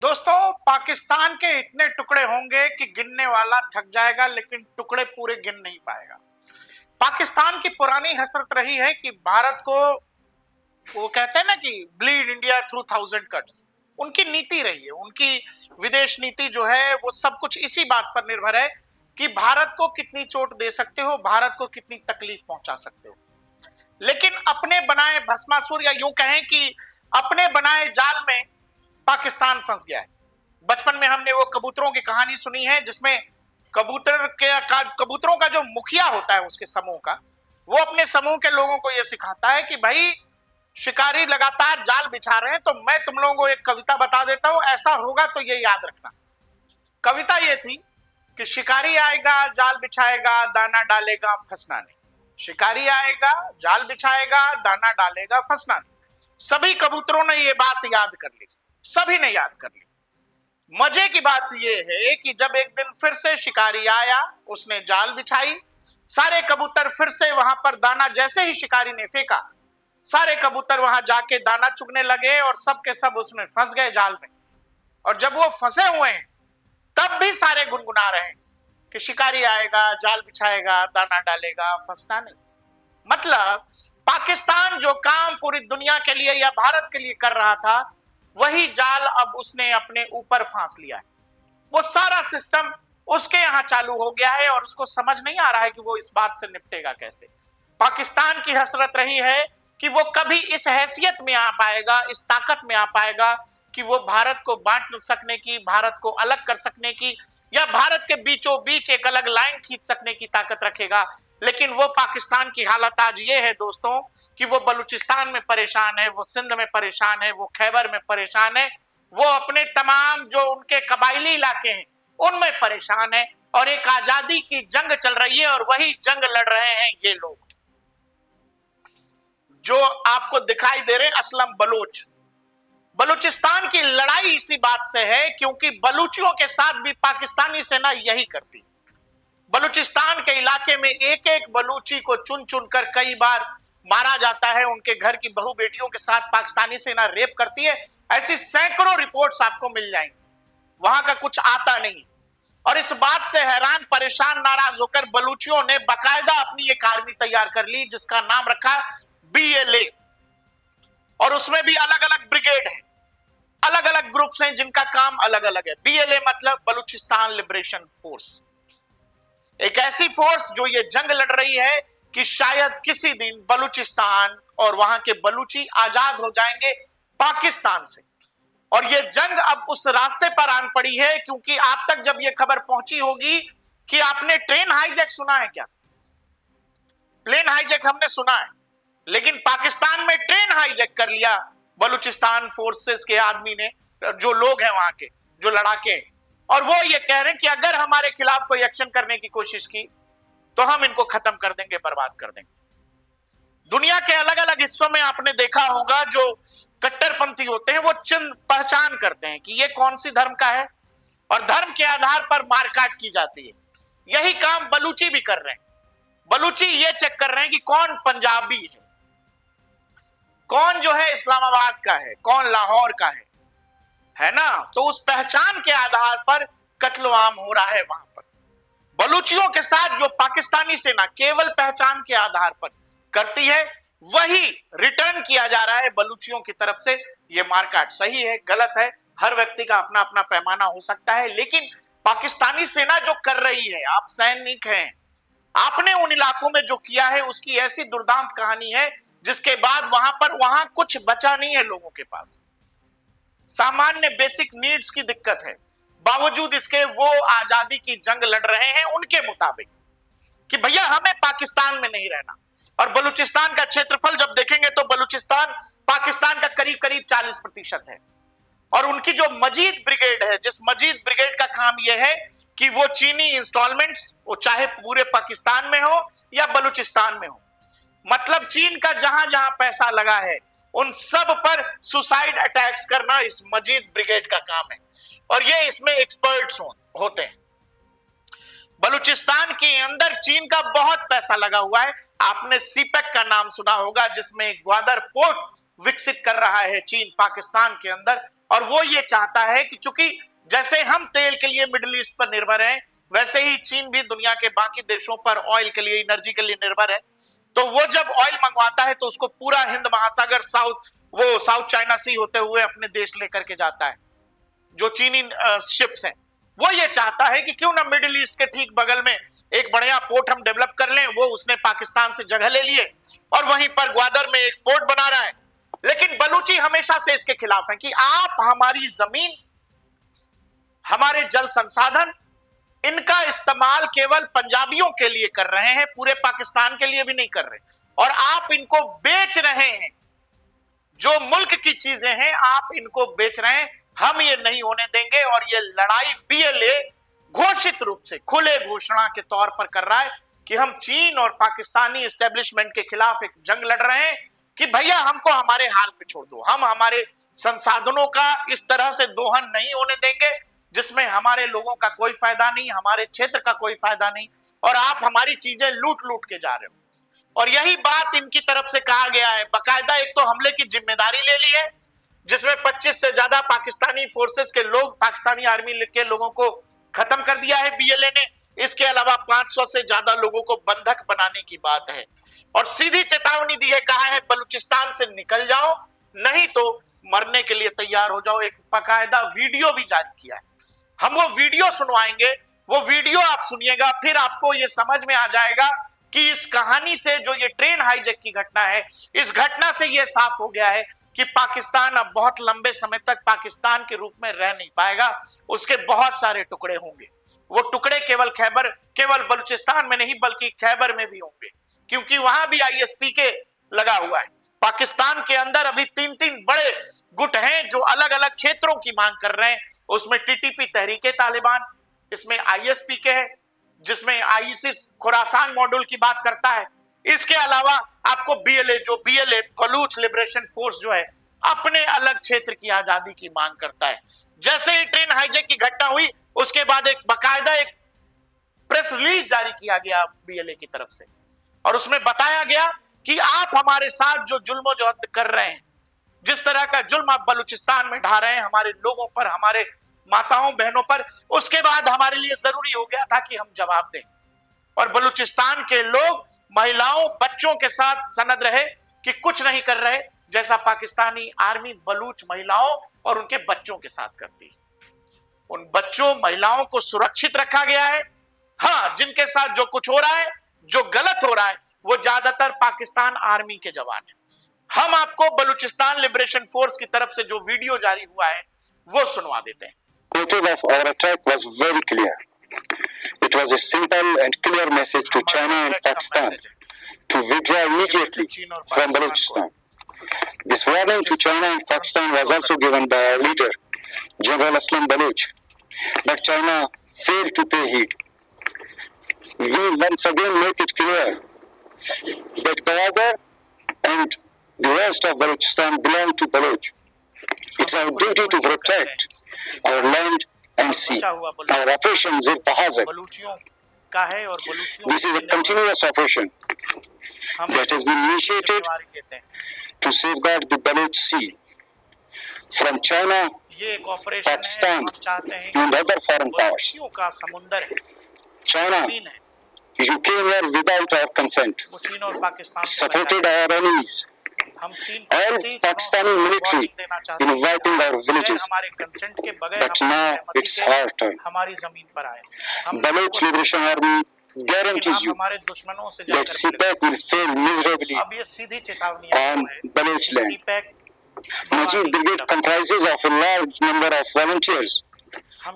दोस्तों, पाकिस्तान के इतने टुकड़े होंगे कि गिनने वाला थक जाएगा, लेकिन टुकड़े पूरे गिन नहीं पाएगा। पाकिस्तान की पुरानी हसरत रही है कि भारत को, वो कहते हैं ना कि bleed India through thousand cuts, उनकी नीति रही है। उनकी विदेश नीति जो है वो सब कुछ इसी बात पर निर्भर है कि भारत को कितनी चोट दे सकते हो, भारत को कितनी तकलीफ पहुंचा सकते हो। लेकिन अपने बनाए भस्मासुर, या यूं कहें कि अपने बनाए जाल में पाकिस्तान फंस गया है। बचपन में हमने वो कबूतरों की कहानी सुनी है, जिसमें कबूतरों का जो मुखिया होता है उसके समूह का, वो अपने समूह के लोगों को यह सिखाता है कि भाई, शिकारी लगातार जाल बिछा रहे हैं, तो मैं तुम लोगों को एक कविता बता देता हूं, ऐसा होगा तो ये याद रखना। कविता ये थी कि शिकारी आएगा, जाल बिछाएगा, दाना डालेगा, फंसना नहीं। शिकारी आएगा, जाल बिछाएगा, दाना डालेगा, फंसना नहीं। सभी कबूतरों ने ये बात याद कर ली, सभी ने याद कर ली। मजे की बात यह है कि जब एक दिन फिर से शिकारी आया, उसने जाल बिछाई, सारे कबूतर फिर से वहां पर दाना, जैसे ही शिकारी ने फेंका, सारे कबूतर वहां जाके दाना चुगने लगे और सब के सब उसमें फंस गए जाल में। और जब वो फंसे हुए हैं, तब भी सारे गुनगुना रहे हैं कि शिकारी आएगा, जाल बिछाएगा, दाना डालेगा, फंसना नहीं। मतलब पाकिस्तान जो काम पूरी दुनिया के लिए या भारत के लिए कर रहा था, वही जाल अब उसने अपने ऊपर फांस लिया है। वो सारा सिस्टम उसके यहां चालू हो गया है और उसको समझ नहीं आ रहा है कि वो इस बात से निपटेगा कैसे। पाकिस्तान की हसरत रही है कि वो कभी इस हैसियत में आ पाएगा, इस ताकत में आ पाएगा कि वो भारत को बांट सकने की, भारत को अलग कर सकने की, या भारत के बीचों बीच एक अलग लाइन खींच सकने की ताकत रखेगा। लेकिन वो पाकिस्तान की हालत आज ये है दोस्तों कि वो बलूचिस्तान में परेशान है, वो सिंध में परेशान है, वो खैबर में परेशान है, वो अपने तमाम जो उनके कबायली इलाके हैं उनमें परेशान है, और एक आजादी की जंग चल रही है और वही जंग लड़ रहे हैं ये लोग जो आपको दिखाई दे रहे हैं, असलम बलोच। बलूचिस्तान की लड़ाई इसी बात से है क्योंकि बलूचियों के साथ भी पाकिस्तानी सेना यही करती। बलूचिस्तान के इलाके में एक एक बलूची को चुन चुन कर कई बार मारा जाता है, उनके घर की बहू बेटियों के साथ पाकिस्तानी सेना रेप करती है। ऐसी सैकड़ों रिपोर्ट्स आपको मिल जाएंगी, वहां का कुछ आता नहीं। और इस बात से हैरान परेशान नाराज होकर बलूचियों ने बाकायदा अपनी एक आर्मी तैयार कर ली, जिसका नाम रखा BLA। और उसमें भी अलग अलग ब्रिगेड है, अलग अलग ग्रुप्स हैं जिनका काम अलग अलग है। BLA मतलब बलूचिस्तान लिबरेशन फोर्स, एक ऐसी फोर्स जो ये जंग लड़ रही है कि शायद किसी दिन बलूचिस्तान और वहां के बलूची आजाद हो जाएंगे पाकिस्तान से। और ये जंग अब उस रास्ते पर आन पड़ी है, क्योंकि आप तक जब ये खबर पहुंची होगी कि आपने ट्रेन हाईजैक सुना है क्या? प्लेन हाईजैक हमने सुना है, लेकिन पाकिस्तान में ट्रेन हाईजैक कर लिया बलूचिस्तान फोर्सेस के आदमी ने, जो लोग हैं वहां के, जो लड़ाके हैं। और वो ये कह रहे हैं कि अगर हमारे खिलाफ कोई एक्शन करने की कोशिश की तो हम इनको खत्म कर देंगे, बर्बाद कर देंगे। दुनिया के अलग अलग हिस्सों में आपने देखा होगा जो कट्टरपंथी होते हैं वो चिन्ह पहचान करते हैं कि ये कौन सी धर्म का है, और धर्म के आधार पर मारकाट की जाती है। यही काम बलूची भी कर रहे हैं। बलूची ये चेक कर रहे हैं कि कौन पंजाबी कौन जो है इस्लामाबाद का है, कौन लाहौर का है ना। तो उस पहचान के आधार पर कत्लो आम हो रहा है वहां पर। बलूचियों के साथ जो पाकिस्तानी सेना केवल पहचान के आधार पर करती है, वही रिटर्न किया जा रहा है बलूचियों की तरफ से। यह मारकाट सही है, गलत है, हर व्यक्ति का अपना अपना पैमाना हो सकता है, लेकिन पाकिस्तानी सेना जो कर रही है, आप सैनिक हैं, आपने उन इलाकों में जो किया है उसकी ऐसी दुर्दांत कहानी है, जिसके बाद वहां कुछ बचा नहीं है लोगों के पास। सामान्य बेसिक नीड्स की दिक्कत है, बावजूद इसके वो आजादी की जंग लड़ रहे हैं उनके मुताबिक कि भैया हमें पाकिस्तान में नहीं रहना। और बलूचिस्तान का क्षेत्रफल जब देखेंगे तो बलूचिस्तान पाकिस्तान का करीब करीब 40% है। और उनकी जो मजीद ब्रिगेड है, जिस मजीद ब्रिगेड का काम यह है कि वो चीनी इंस्टॉलमेंट्स, वो चाहे पूरे पाकिस्तान में हो या बलूचिस्तान में हो, मतलब चीन का जहां जहां पैसा लगा है उन सब पर सुसाइड अटैक्स करना इस मजीद ब्रिगेड का काम है। और ये इसमें एक्सपर्ट्स होते हैं। बलूचिस्तान के अंदर चीन का बहुत पैसा लगा हुआ है। आपने सीपेक का नाम सुना होगा, जिसमें ग्वादर पोर्ट विकसित कर रहा है चीन पाकिस्तान के अंदर। और वो ये चाहता है कि चूंकि जैसे हम तेल के लिए मिडिल ईस्ट पर निर्भर हैं, वैसे ही चीन भी दुनिया के बाकी देशों पर ऑयल के लिए, एनर्जी के लिए निर्भर है। तो वो जब ऑयल मंगवाता है तो उसको पूरा हिंद महासागर साउथ चाइना सी होते हुए अपने देश लेकर के जाता है, जो चीनी शिप्स हैं। वो ये चाहता है कि क्यों ना मिडिल ईस्ट के ठीक बगल में एक बढ़िया पोर्ट हम डेवलप कर लें। वो उसने पाकिस्तान से जगह ले लिए और वहीं पर ग्वादर में एक पोर्ट बना रहा है। लेकिन बलूची हमेशा से इसके खिलाफ है कि आप हमारी जमीन, हमारे जल संसाधन, इनका इस्तेमाल केवल पंजाबियों के लिए कर रहे हैं, पूरे पाकिस्तान के लिए भी नहीं कर रहे, और आप इनको बेच रहे हैं। जो मुल्क की चीजें हैं आप इनको बेच रहे हैं, हम ये नहीं होने देंगे। और ये लड़ाई बीएलए घोषित रूप से खुले घोषणा के तौर पर कर रहा है कि हम चीन और पाकिस्तानी एस्टेब्लिशमेंट के खिलाफ एक जंग लड़ रहे हैं कि भैया हमको हमारे हाल पे छोड़ दो, हम हमारे संसाधनों का इस तरह से दोहन नहीं होने देंगे जिसमें हमारे लोगों का कोई फायदा नहीं, हमारे क्षेत्र का कोई फायदा नहीं, और आप हमारी चीजें लूट लूट के जा रहे हो। और यही बात इनकी तरफ से कहा गया है। बाकायदा एक तो हमले की जिम्मेदारी ले ली है, जिसमें 25 से ज्यादा पाकिस्तानी फोर्सेस के लोग, पाकिस्तानी आर्मी के लोगों को खत्म कर दिया है बीएलए ने। इसके अलावा 500 से ज्यादा लोगों को बंधक बनाने की बात है, और सीधी चेतावनी दी है, कहा है बलूचिस्तान से निकल जाओ, नहीं तो मरने के लिए तैयार हो जाओ। एक बाकायदा वीडियो भी जारी किया है, हम वो वीडियो सुनवाएंगे, वो वीडियो आप सुनिएगा, फिर आपको ये समझ में आ जाएगा कि इस कहानी से, जो ये ट्रेन हाईजैक की घटना है, इस घटना से ये साफ हो गया है कि पाकिस्तान अब बहुत लंबे समय तक पाकिस्तान के रूप में रह नहीं पाएगा, उसके बहुत सारे टुकड़े होंगे। वो टुकड़े केवल बलूचिस्तान में नहीं बल्कि खैबर में भी होंगे, क्योंकि वहां भी आईएसपीके लगा हुआ है। पाकिस्तान के अंदर अभी 3-3 बड़े गुट हैं जो अलग अलग क्षेत्रों की मांग कर रहे हैं। उसमें टीटीपी तहरीके तालिबान, इसमें आईएसपीके है, जिसमें आईसिस खुरासान मॉड्यूल की बात करता है। इसके अलावा आपको बीएलए बलूच लिबरेशन फोर्स जो है, अपने अलग क्षेत्र की आजादी की मांग करता है। जैसे ही ट्रेन हाईजैक की घटना हुई, उसके बाद एक बाकायदा एक प्रेस रिलीज जारी किया गया बीएलए की तरफ से, और उसमें बताया गया कि आप हमारे साथ जो जुल्म जहद कर रहे हैं, जिस तरह का जुल्म आप बलूचिस्तान में ढा रहे हैं हमारे लोगों पर, हमारे माताओं बहनों पर, उसके बाद हमारे लिए जरूरी हो गया था कि हम जवाब दें। और बलूचिस्तान के लोग महिलाओं बच्चों के साथ सनद रहे कि कुछ नहीं कर रहे, जैसा पाकिस्तानी आर्मी बलूच महिलाओं और उनके बच्चों के साथ करती। उन बच्चों महिलाओं को सुरक्षित रखा गया है। हाँ, जिनके साथ जो कुछ हो रहा है, जो गलत हो रहा है, वो ज्यादातर पाकिस्तान आर्मी के जवान हैं। हम आपको बलूचिस्तान लिबरेशन फोर्स की तरफ से जो वीडियो जारी हुआ है वो सुनवा देते हैं। The motive of our attack was very clear. It was a simple and clear message to China and Pakistan to withdraw immediately from Balochistan. This warning to China and Pakistan was also given by our leader, General Aslam Baloch, but China failed to pay heed. We once again make it clear that Gwadar and the rest of Balochistan belong to Baloch. It's our duty to protect our land and sea. Our operation Zir Bahazak. This is a continuous operation that has been initiated to safeguard the Baloch Sea from China, Pakistan, and other foreign powers. China, you came here without our consent, supported our enemies. All Pakistani military in wiping our villages, but now it's our turn. Baloch Liberation Army guarantees you that CPAC will fail miserably on Baloch land. Majid Brigade comprises of a large number of volunteers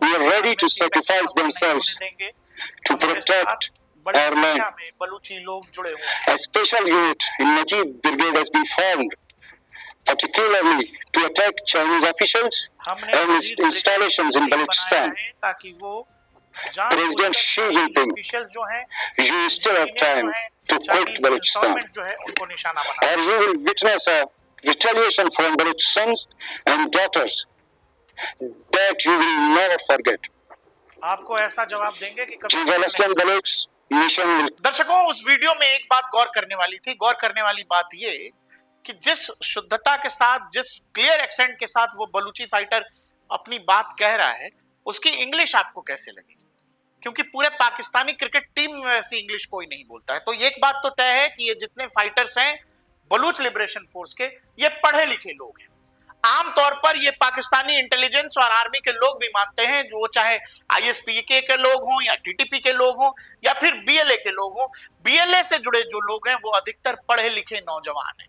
who are ready to sacrifice themselves to protect our land. A special unit in Majid Brigade has been formed, particularly to attack Chinese officials and installations in Balochistan. President Xi Jinping, you still have time to quit Balochistan, or you will witness a retaliation from Baloch sons and daughters that you will never forget. आपको ऐसा जवाब देंगे कि General Aslam Baloch mission. दर्शकों, उस video में एक बात गौर करने वाली थी। गौर करने वाली बात ये कि जिस शुद्धता के साथ, जिस क्लियर एक्सेंट के साथ वो बलूची फाइटर अपनी बात कह रहा है, उसकी इंग्लिश आपको कैसे लगी? क्योंकि पूरे पाकिस्तानी क्रिकेट टीम में वैसी इंग्लिश कोई नहीं बोलता है। तो एक बात तो तय है कि ये जितने फाइटर्स हैं बलूच लिबरेशन फोर्स के, ये पढ़े लिखे लोग हैं। आमतौर पर ये पाकिस्तानी इंटेलिजेंस और आर्मी के लोग भी मानते हैं, जो चाहे आईएसपीके के लोग हों या टीटीपी के लोग हों या फिर बीएलए के लोग हों, बीएलए से जुड़े जो लोग हैं वो अधिकतर पढ़े लिखे नौजवान हैं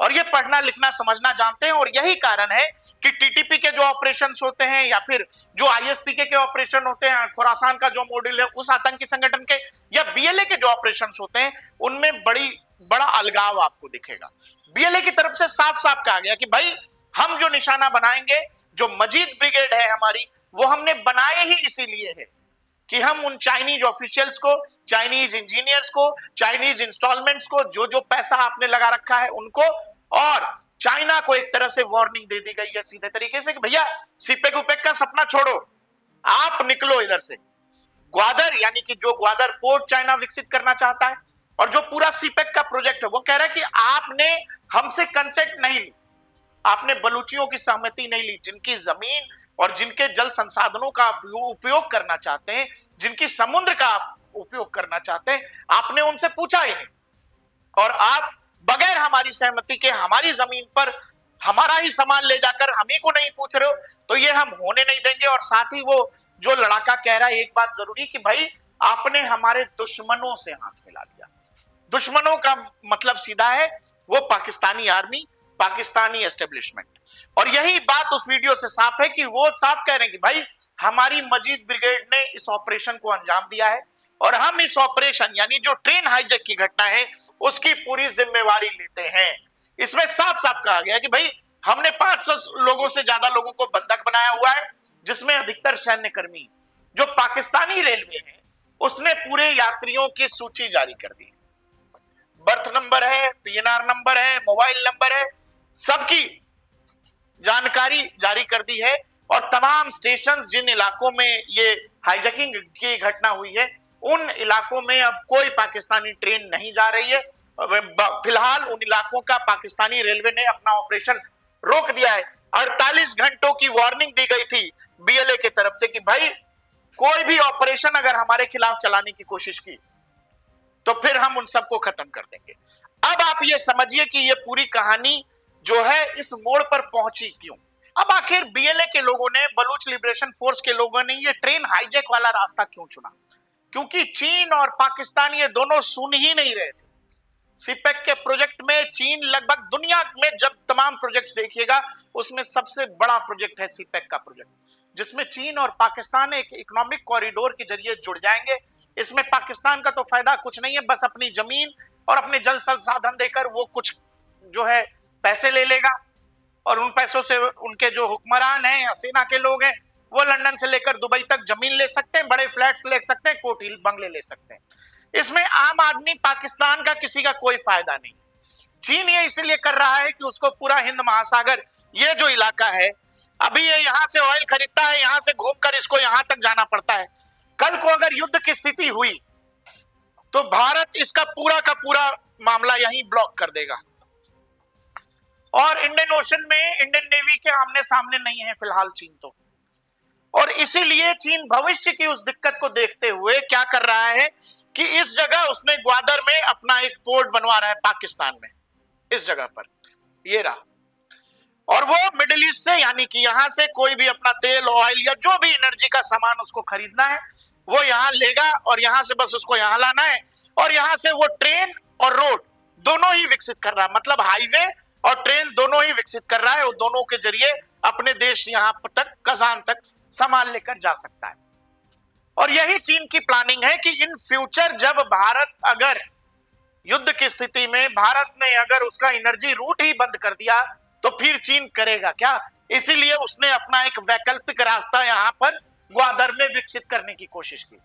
और ये पढ़ना लिखना समझना जानते हैं। और यही कारण है कि टीटीपी के जो ऑपरेशंस होते हैं या फिर जो आईएसपीके के ऑपरेशन होते हैं, खुरासान का जो मॉड्यूल है उस आतंकी संगठन के, या बीएलए के जो ऑपरेशंस होते हैं, उनमें बड़ा अलगाव आपको दिखेगा। बीएलए की तरफ से साफ साफ कहा गया कि भाई हम जो निशाना बनाएंगे, जो मजीद ब्रिगेड है हमारी, वो हमने बनाए ही इसीलिए है कि हम उन चाइनीज ऑफिशियल्स को, चाइनीज इंजीनियर्स को, चाइनीज इंस्टॉलमेंट्स को, जो जो पैसा आपने लगा रखा है उनको, और चाइना को एक तरह से वार्निंग दे दी गई है सीधे तरीके से कि भैया सीपेक उपेक का सपना छोड़ो, आप निकलो इधर से। ग्वादर यानी कि जो ग्वादर पोर्ट चाइना विकसित करना चाहता है और जो पूरा सीपेक का प्रोजेक्ट है, वो कह रहा है कि आपने हमसे कंसेंट नहीं ली, आपने बलूचियों की सहमति नहीं ली, जिनकी जमीन और जिनके जल संसाधनों का उपयोग करना चाहते हैं, जिनकी समुद्र का उपयोग करना चाहते हैं, आपने उनसे पूछा ही नहीं। और आप बगैर हमारी सहमति के हमारी जमीन पर हमारा ही सामान ले जाकर हम ही को नहीं पूछ रहे हो, तो ये हम होने नहीं देंगे। और साथ ही वो जो लड़ाका कह रहा है, एक बात जरूरी कि भाई आपने हमारे दुश्मनों से हाथ मिला लिया। दुश्मनों का मतलब सीधा है वो पाकिस्तानी आर्मी, पाकिस्तानी एस्टेब्लिशमेंट। और यही बात उस वीडियो से साफ है कि वो साफ कह रहे हैं कि भाई हमारी मजीद ब्रिगेड ने इस ऑपरेशन को अंजाम दिया है और हम इस ऑपरेशन यानी जो ट्रेन हाईजैक की घटना है उसकी पूरी जिम्मेवारी लेते हैं। इसमें साफ साफ कहा गया कि भाई हमने 500 लोगों से ज्यादा लोगों को बंधक बनाया हुआ है, जिसमें अधिकतर सैन्य कर्मी। जो पाकिस्तानी रेलवे है उसने पूरे यात्रियों की सूची जारी कर दी, बर्थ नंबर है, पीएनआर नंबर है, मोबाइल नंबर है, सबकी जानकारी जारी कर दी है। और तमाम स्टेशंस जिन इलाकों में ये हाईजैकिंग की घटना हुई है उन इलाकों में अब कोई पाकिस्तानी ट्रेन नहीं जा रही है। फिलहाल उन इलाकों का पाकिस्तानी रेलवे ने अपना ऑपरेशन रोक दिया है। 48 घंटों की वार्निंग दी गई थी बीएलए की तरफ से कि भाई कोई भी ऑपरेशन अगर हमारे खिलाफ चलाने की कोशिश की तो फिर हम उन सबको खत्म कर देंगे। अब आप ये समझिए कि ये पूरी कहानी जो है इस मोड़ पर पहुंची क्यों। अब आखिर बीएलए के लोगों ने, बलूच लिबरेशन फोर्स के लोगों ने ये ट्रेन हाईजैक वाला रास्ता क्यों चुना? क्योंकि चीन और पाकिस्तान ये दोनों सुन ही नहीं रहे थे। सीपेक के प्रोजेक्ट में चीन लगभग दुनिया में जब तमाम प्रोजेक्ट देखिएगा उसमें सबसे बड़ा प्रोजेक्ट है सीपेक का प्रोजेक्ट, जिसमें चीन और पाकिस्तान एक इकोनॉमिक कॉरिडोर के जरिए जुड़ जाएंगे। इसमें पाकिस्तान का तो फायदा कुछ नहीं है, बस अपनी जमीन और अपने जल संसाधन देकर वो कुछ जो है पैसे ले लेगा और उन पैसों से उनके जो हुक्मरान हैं या सेना के लोग हैं वो लंदन से लेकर दुबई तक जमीन ले सकते हैं, बड़े फ्लैट्स ले सकते हैं, कोठी बंगले ले सकते हैं। इसमें आम आदमी पाकिस्तान का किसी का कोई फायदा नहीं। चीन ये इसीलिए कर रहा है कि उसको पूरा हिंद महासागर ये जो इलाका है, अभी ये यहाँ से ऑयल खरीदता है, यहाँ से घूमकर इसको यहाँ तक जाना पड़ता है। कल को अगर युद्ध की स्थिति हुई तो भारत इसका पूरा का पूरा मामला यहीं ब्लॉक कर देगा। और इंडियन ओशन में इंडियन नेवी के आमने सामने नहीं है फिलहाल चीन तो, और इसीलिए चीन भविष्य की उस दिक्कत को देखते हुए क्या कर रहा है कि इस जगह उसने ग्वादर में अपना एक पोर्ट बनवा रहा है पाकिस्तान में, इस जगह पर ये रहा। और वो मिडिल ईस्ट से यानी कि यहां से कोई भी अपना तेल, ऑयल या जो भी एनर्जी का सामान उसको खरीदना है वो यहाँ लेगा और यहाँ से बस उसको यहाँ लाना है। और यहाँ से वो ट्रेन और रोड दोनों ही विकसित कर रहा है, मतलब हाईवे और ट्रेन दोनों ही विकसित कर रहा है। वो दोनों के जरिए अपने देश यहाँ तक, कजान तक सामान लेकर जा सकता है। और यही चीन की प्लानिंग है कि इन फ्यूचर जब भारत अगर युद्ध की स्थिति में भारत ने अगर उसका एनर्जी रूट ही बंद कर दिया तो फिर चीन करेगा क्या। इसीलिए उसने अपना एक वैकल्पिक रास्ता यहाँ पर ग्वादर में विकसित करने की कोशिश की।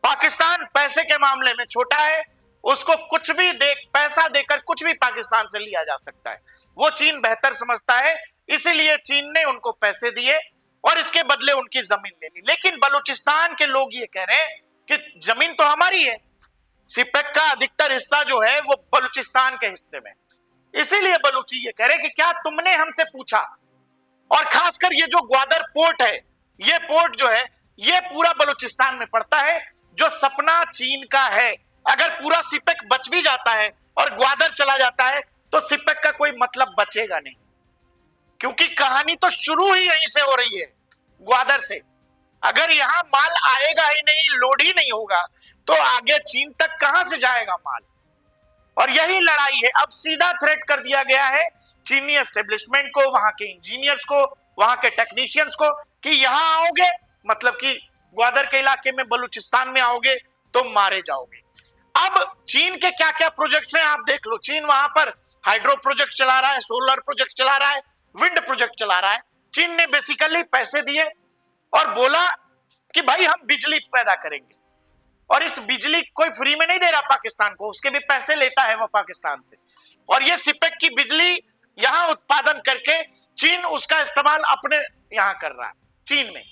पाकिस्तान पैसे के मामले में छोटा है, उसको कुछ भी पैसा देकर कुछ भी पाकिस्तान से लिया जा सकता है, वो चीन बेहतर समझता है। इसीलिए चीन ने उनको पैसे दिए और इसके बदले उनकी जमीन ले ली। लेकिन बलूचिस्तान के लोग ये कह रहे हैं कि जमीन तो हमारी है, सीपेक का अधिकतर हिस्सा जो है वो बलूचिस्तान के हिस्से में, इसीलिए बलूची ये कह रहे कि क्या तुमने हमसे पूछा। और खासकर ये जो ग्वादर पोर्ट है, ये पोर्ट जो है ये पूरा बलूचिस्तान में पड़ता है, जो सपना चीन का है। अगर पूरा सिपेक बच भी जाता है और ग्वादर चला जाता है तो सिपेक का कोई मतलब बचेगा नहीं, क्योंकि कहानी तो शुरू ही यहीं से हो रही है, ग्वादर से। अगर यहां माल आएगा ही नहीं, लोड ही नहीं होगा, तो आगे चीन तक कहां से जाएगा माल। और यही लड़ाई है। अब सीधा थ्रेट कर दिया गया है चीनी एस्टेब्लिशमेंट को, वहां के इंजीनियर्स को, वहां के टेक्नीशियंस को, कि यहां आओगे मतलब कि ग्वादर के इलाके में, बलूचिस्तान में आओगे तो मारे जाओगे। अब चीन के क्या क्या प्रोजेक्ट्स हैं आप देख लो। चीन वहां पर हाइड्रो प्रोजेक्ट चला रहा है, सोलर प्रोजेक्ट चला रहा है, विंड प्रोजेक्ट चला रहा है। चीन ने बेसिकली पैसे दिए और बोला कि भाई हम बिजली पैदा करेंगे, और इस बिजली कोई फ्री में नहीं दे रहा पाकिस्तान को, उसके भी पैसे लेता है वो पाकिस्तान से। और ये सिपेक की बिजली यहां उत्पादन करके चीन उसका इस्तेमाल अपने यहां कर रहा है चीन में,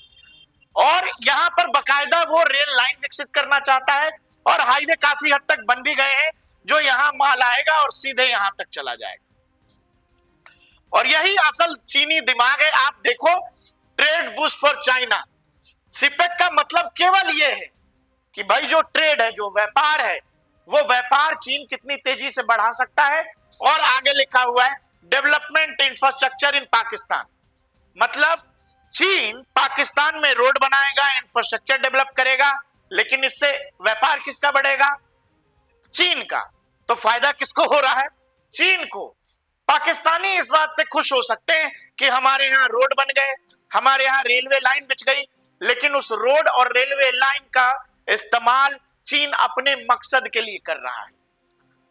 और यहां पर बकायदा वो रेल लाइन विकसित करना चाहता है, और हाईवे काफी हद तक बन भी गए हैं, जो यहां माल आएगा और सीधे यहां तक चला जाएगा। और यही असल चीनी दिमाग है। आप देखो, trade boost for China, CPEC का मतलब केवल ये है कि भाई जो ट्रेड है, जो व्यापार है, वो व्यापार चीन कितनी तेजी से बढ़ा सकता है। और आगे लिखा हुआ है डेवलपमेंट इंफ्रास्ट्रक्चर इन पाकिस्तान, मतलब चीन पाकिस्तान में रोड बनाएगा, इंफ्रास्ट्रक्चर डेवलप करेगा, लेकिन इससे व्यापार किसका बढ़ेगा? चीन का। तो फायदा किसको हो रहा है? चीन को। पाकिस्तानी इस बात से खुश हो सकते हैं कि हमारे यहाँ रोड बन गए, हमारे यहाँ रेलवे लाइन बिछ गई, लेकिन उस रोड और रेलवे लाइन का इस्तेमाल चीन अपने मकसद के लिए कर रहा है।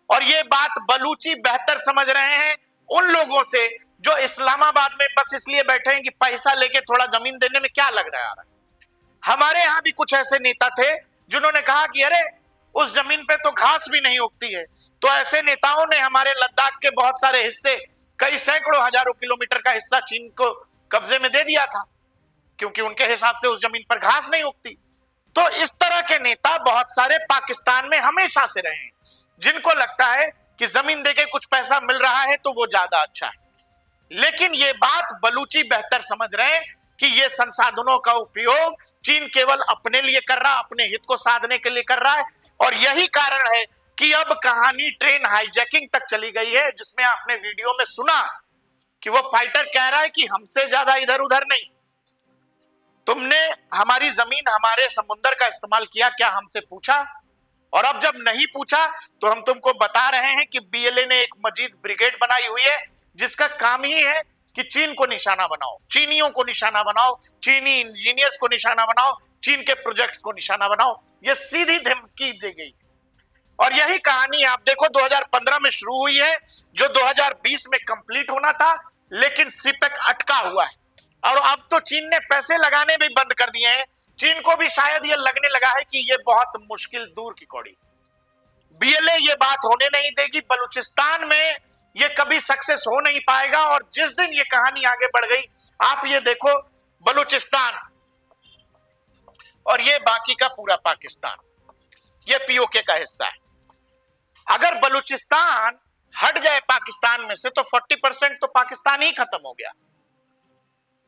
और ये बात बलूची बेहतर समझ रहे हैं उन लोगों से जो इस्लामाबाद में बस इसलिए बैठे हैं कि पैसा लेके थोड़ा जमीन देने में क्या लग रहा है। हमारे यहाँ भी कुछ ऐसे नेता थे जिन्होंने कहा कि अरे उस जमीन पे तो घास भी नहीं उगती है। तो ऐसे नेताओं ने हमारे लद्दाख के बहुत सारे हिस्से, कई सैकड़ों हजारों किलोमीटर का हिस्सा चीन को कब्जे में दे दिया था, क्योंकि उनके हिसाब से उस जमीन पर घास नहीं उगती। तो इस तरह के नेता बहुत सारे पाकिस्तान में हमेशा से रहे हैं, जिनको लगता है कि जमीन देके कुछ पैसा मिल रहा है तो वो ज्यादा अच्छा है। लेकिन ये बात बलूची बेहतर समझ रहे हैं कि ये संसाधनों का उपयोग चीन केवल अपने लिए कर रहा, अपने हित को साधने के लिए कर रहा है। और यही कारण है कि अब कहानी ट्रेन हाईजैकिंग तक चली गई है, जिसमें आपने वीडियो में सुना कि वो फाइटर कह रहा है कि हमसे ज्यादा इधर उधर नहीं, तुमने हमारी जमीन, हमारे समुद्र का इस्तेमाल किया, क्या हमसे पूछा? और अब जब नहीं पूछा तो हम तुमको बता रहे हैं कि बीएलए ने एक मजीद ब्रिगेड बनाई हुई है, जिसका काम ही है कि चीन को निशाना बनाओ, चीनियों को निशाना बनाओ, चीनी इंजीनियर्स को निशाना बनाओ, चीन के प्रोजेक्ट्स को निशाना बनाओ। ये सीधी धमकी दी गई। और यही कहानी आप देखो 2015 में शुरू हुई है, जो 2020 में कंप्लीट होना था, लेकिन सिपेक अटका हुआ है। और अब तो चीन ने पैसे लगाने भी बंद कर दिए हैं। चीन को भी शायद ये लगने लगा है कि ये बहुत मुश्किल दूर की कौड़ी, बीएलए ये बात होने नहीं देगी। बलूचिस्तान में ये कभी सक्सेस हो नहीं पाएगा। और जिस दिन ये कहानी आगे बढ़ गई, आप ये देखो, बलूचिस्तान और ये बाकी का पूरा पाकिस्तान, ये पीओके का हिस्सा है। अगर बलूचिस्तान हट जाए पाकिस्तान में से तो 40% तो पाकिस्तान ही खत्म हो गया।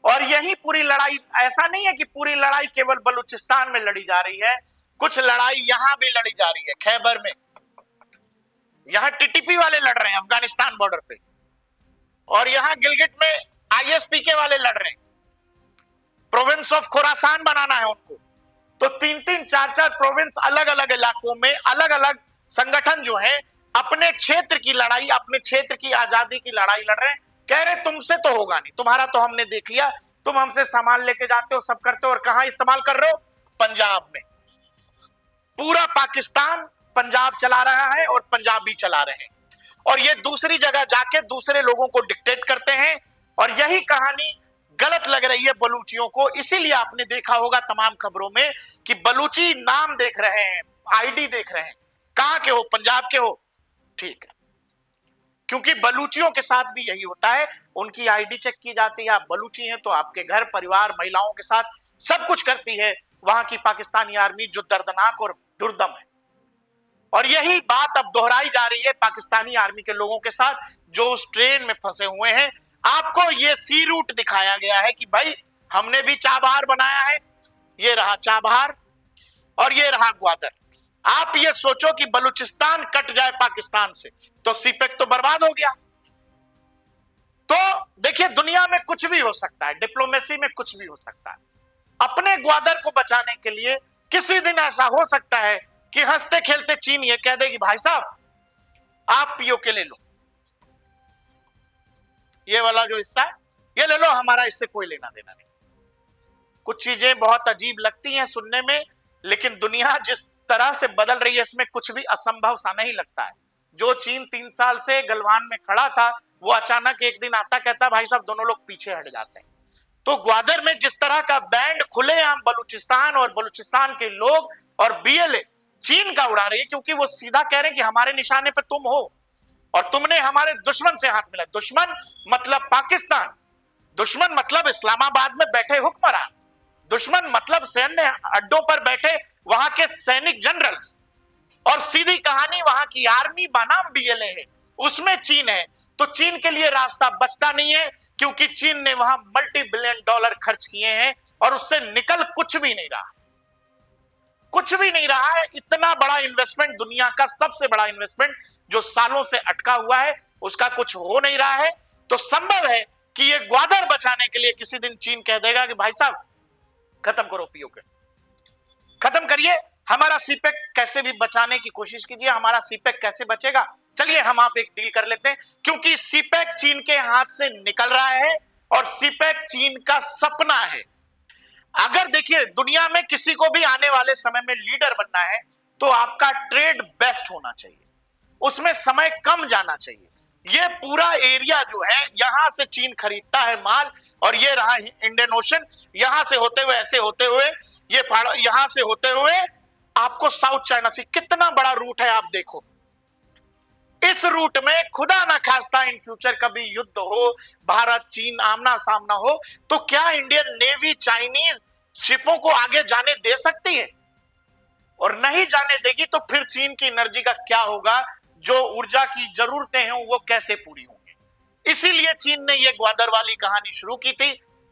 और यही पूरी लड़ाई, ऐसा नहीं है कि पूरी लड़ाई केवल बलूचिस्तान में लड़ी जा रही है, कुछ लड़ाई यहां भी लड़ी जा रही है। खैबर में यहां टीटीपी वाले लड़ रहे हैं अफगानिस्तान बॉर्डर पे, और यहां गिलगिट में आईएसपीके वाले लड़ रहे हैं। प्रोविंस ऑफ खुरासान बनाना है उनको। तो 3-3, 4-4 प्रोविंस, अलग अलग इलाकों में अलग अलग संगठन जो है अपने क्षेत्र की लड़ाई, अपने क्षेत्र की आजादी की लड़ाई लड़ रहे हैं। कह रहे तुमसे तो होगा नहीं, तुम्हारा तो हमने देख लिया, तुम हमसे सामान लेके जाते हो, सब करते हो, और कहां इस्तेमाल कर रहे हो? पंजाब में। पूरा पाकिस्तान पंजाब चला रहा है और पंजाबी चला रहे हैं, और ये दूसरी जगह जाके दूसरे लोगों को डिक्टेट करते हैं। और यही कहानी गलत लग रही है बलूचियों को। इसीलिए आपने देखा होगा तमाम खबरों में कि बलूची नाम देख रहे हैं, आईडी देख रहे हैं, कहां के हो? पंजाब के हो, ठीक है। क्योंकि बलूचियों के साथ भी यही होता है, उनकी आईडी चेक की जाती है। आप बलूची हैं तो आपके घर परिवार महिलाओं के साथ सब कुछ करती है वहां की पाकिस्तानी आर्मी, जो दर्दनाक और दुर्दम है। और यही बात अब दोहराई जा रही है पाकिस्तानी आर्मी के लोगों के साथ जो उस ट्रेन में फंसे हुए हैं। आपको ये सी रूट दिखाया गया है कि भाई हमने भी चाबहार बनाया है, ये रहा चाबहार और ये रहा ग्वादर। आप ये सोचो कि बलूचिस्तान कट जाए पाकिस्तान से तो सीपेक तो बर्बाद हो गया। तो देखिए दुनिया में कुछ भी हो सकता है, डिप्लोमेसी में कुछ भी हो सकता है। अपने ग्वादर को बचाने के लिए किसी दिन ऐसा हो सकता है कि हंसते खेलते चीन ये कह देगी भाई साहब आप पीओके ले लो, ये वाला जो हिस्सा है ये ले लो, हमारा इससे कोई लेना देना नहीं। कुछ चीजें बहुत अजीब लगती हैं सुनने में, लेकिन दुनिया जिस तरह से बदल रही है इसमें कुछ भी असंभव सा नहीं लगता है। जो चीन 3 साल से गलवान में खड़ा था वो अचानक एक दिन आता कहता भाई साहब दोनों लोग पीछे हट जाते हैं। तो ग्वादर में जिस तरह का बैंड खुलेआम बलूचिस्तान और बलूचिस्तान के लोग और बीएलए चीन का उड़ा रही है, क्योंकि वो सीधा कह रहे हैं कि हमारे निशाने पे तुम हो और तुमने हमारे दुश्मन से हाथ मिला। दुश्मन मतलब पाकिस्तान, दुश्मन मतलब इस्लामाबाद में बैठे हुक्मरान, दुश्मन मतलब सैन्य अड्डों पर बैठे वहां के सैनिक जनरल्स, और सीधी कहानी वहां की आर्मी बनाम बीएलए है, उसमें चीन है। तो चीन के लिए रास्ता बचता नहीं है, क्योंकि चीन ने वहां $multi-billion खर्च किए हैं और उससे निकल कुछ भी नहीं रहा, कुछ भी नहीं रहा है। इतना बड़ा इन्वेस्टमेंट, दुनिया का सबसे बड़ा इन्वेस्टमेंट जो सालों से अटका हुआ है, उसका कुछ हो नहीं रहा है। तो संभव है कि ये ग्वादर बचाने के लिए किसी दिन चीन कह देगा कि भाई साहब खत्म करो पीओके, खत्म करिए, हमारा सीपेक कैसे भी बचाने की कोशिश कीजिए। हमारा सीपेक कैसे बचेगा, चलिए हम आप एक डील कर लेते हैं, क्योंकि सीपेक चीन के हाथ से निकल रहा है और सीपेक चीन का सपना है। अगर देखिए दुनिया में किसी को भी आने वाले समय में लीडर बनना है तो आपका ट्रेड बेस्ट होना चाहिए, उसमें समय कम जाना चाहिए। ये पूरा एरिया जो है यहां से चीन खरीदता है माल, और ये रहा इंडियन ओशन, यहां से होते हुए ऐसे होते हुए ये यहां से होते हुए आपको साउथ चाइना सी, कितना बड़ा रूट है आप देखो। इस रूट में खुदा ना खास्ता इन फ्यूचर कभी युद्ध हो, भारत चीन आमना सामना हो, तो क्या इंडियन नेवी चाइनीज शिपों को आगे जाने दे सकती है? और नहीं जाने देगी तो फिर चीन की एनर्जी का क्या होगा, जो ऊर्जा की जरूरतें हैं वो कैसे पूरी होंगी। इसीलिए चीन ने ये ग्वादर वाली कहानी शुरू की थी,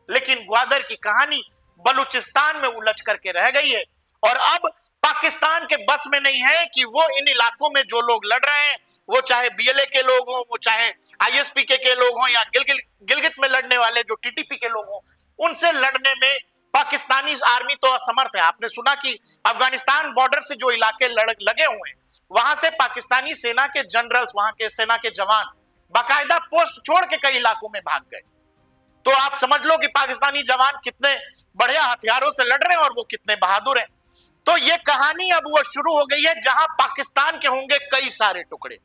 लेकिन ग्वादर की कहानी बलूचिस्तान में उलझ करके रह गई है। और अब पाकिस्तान के बस में नहीं है कि वो इन इलाकों में जो लोग लड़ रहे हैं, वो चाहे बीएलए के लोग हों, वो चाहे आईएसपीके के लोग हों, या गिलगित में लड़ने वाले जो टीटीपी के लोग हों, उनसे लड़ने में पाकिस्तानी आर्मी तो असमर्थ है। आपने सुना कि अफगानिस्तान बॉर्डर से जो इलाके लगे हुए हैं वहां से पाकिस्तानी सेना के जनरल्स, वहां के सेना के जवान बाकायदा पोस्ट छोड़ के कई इलाकों में भाग गए। तो आप समझ लो कि पाकिस्तानी जवान कितने बढ़िया हथियारों से लड़ रहे हैं और वो कितने बहादुर हैं। तो ये कहानी अब वो शुरू हो गई है जहां पाकिस्तान के होंगे कई सारे टुकड़े।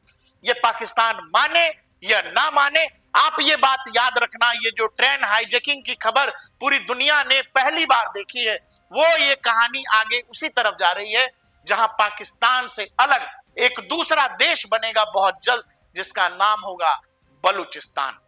ये पाकिस्तान माने या ना माने, आप ये बात याद रखना, ये जो ट्रेन हाईजैकिंग की खबर पूरी दुनिया ने पहली बार देखी है, वो ये कहानी आगे उसी तरफ जा रही है जहां पाकिस्तान से अलग एक दूसरा देश बनेगा बहुत जल्द, जिसका नाम होगा बलूचिस्तान।